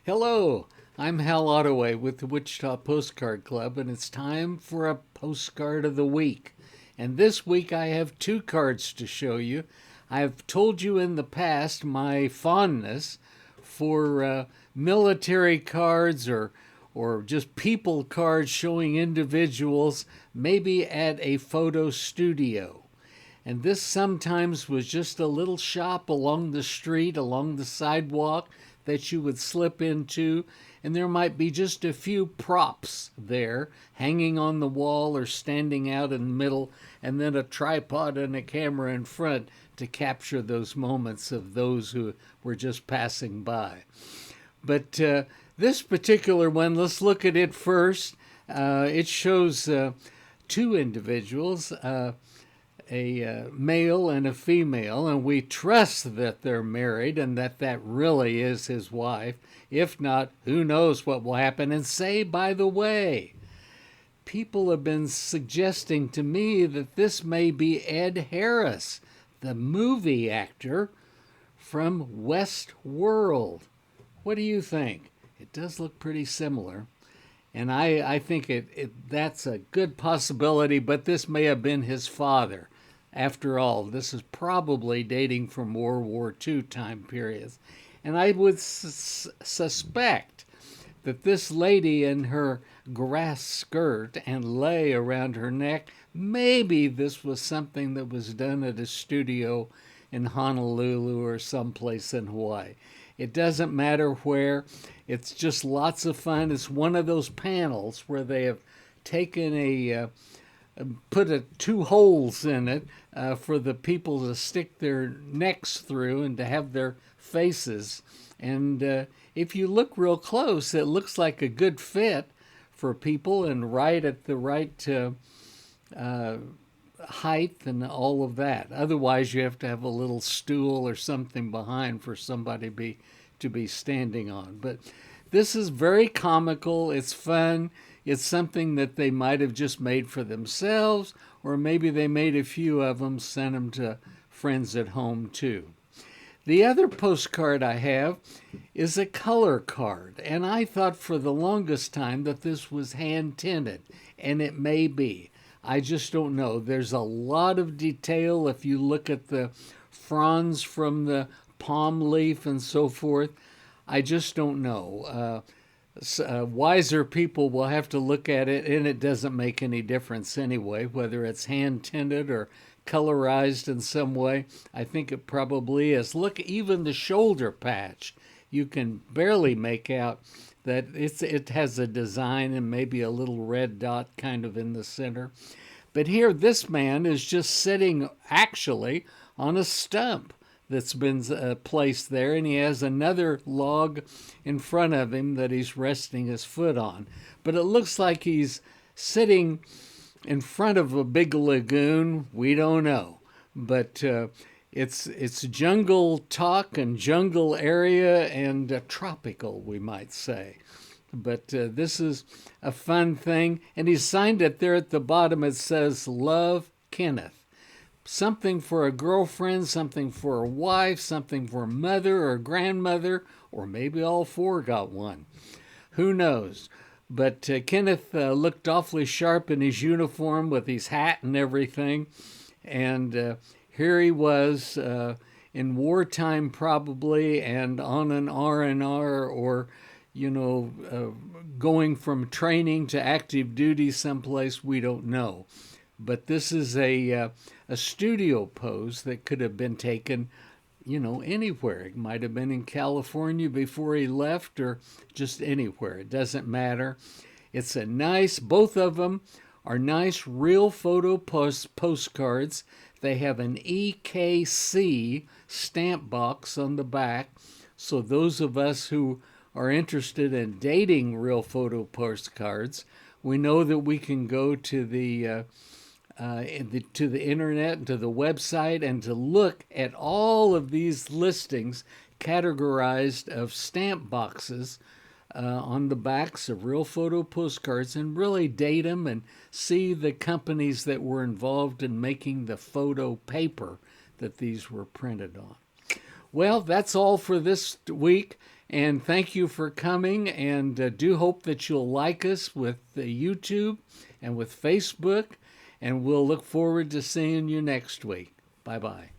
Hello, I'm Hal Ottaway with the Wichita Postcard Club, and it's time for a postcard of the week. And this week I have two cards to show you. I've told you in the past my fondness for military cards or just people cards showing individuals maybe at a photo studio. And this sometimes was just a little shop along the street, along the sidewalk that you would slip into, and there might be just a few props there hanging on the wall or standing out in the middle, and then a tripod and a camera in front to capture those moments of those who were just passing by. But this particular one, let's look at it first. It shows two individuals. A male and a female, and we trust that they're married and that really is his wife. If not, who knows what will happen. And say, by the way, people have been suggesting to me that this may be Ed Harris, the movie actor from Westworld. What do you think? It does look pretty similar. And I think that's a good possibility, but this may have been his father. After all, this is probably dating from World War II time periods. And I would suspect that this lady in her grass skirt and lei around her neck, maybe this was something that was done at a studio in Honolulu or someplace in Hawaii. It doesn't matter where. It's just lots of fun. It's one of those panels where they have taken put two holes in it for the people to stick their necks through and to have their faces. And if you look real close, it looks like a good fit for people and right at the right height and all of that. Otherwise, you have to have a little stool or something behind for somebody to be standing on. But this is very comical. It's fun. It's something that they might have just made for themselves, or maybe they made a few of them, sent them to friends at home too. The other postcard I have is a color card, and I thought for the longest time that this was hand tinted, and it may be. I just don't know. There's a lot of detail if you look at the fronds from the palm leaf and so forth. I just don't know. Wiser people will have to look at it, and it doesn't make any difference anyway, whether it's hand tinted or colorized in some way. I think it probably is. Look, even the shoulder patch, you can barely make out that it has a design and maybe a little red dot kind of in the center. But here, this man is just sitting actually on a stump that's been placed there, and he has another log in front of him that he's resting his foot on. But it looks like he's sitting in front of a big lagoon. We don't know, but it's jungle talk and jungle area and tropical, we might say. But this is a fun thing, and he signed it there at the bottom. It says, "Love, Kenneth." Something for a girlfriend, something for a wife, something for a mother or grandmother, or maybe all four got one. Who knows? But Kenneth looked awfully sharp in his uniform with his hat and everything. And here he was in wartime probably, and on an R&R or, going from training to active duty someplace, we don't know. But this is a studio pose that could have been taken, anywhere. It might have been in California before he left or just anywhere. It doesn't matter. It's both of them are nice real photo postcards. They have an EKC stamp box on the back. So those of us who are interested in dating real photo postcards, we know that we can go to the internet and to the website and to look at all of these listings categorized of stamp boxes on the backs of real photo postcards and really date them and see the companies that were involved in making the photo paper that these were printed on. Well, that's all for this week. And thank you for coming. And do hope that you'll like us with YouTube and with Facebook. And we'll look forward to seeing you next week. Bye bye.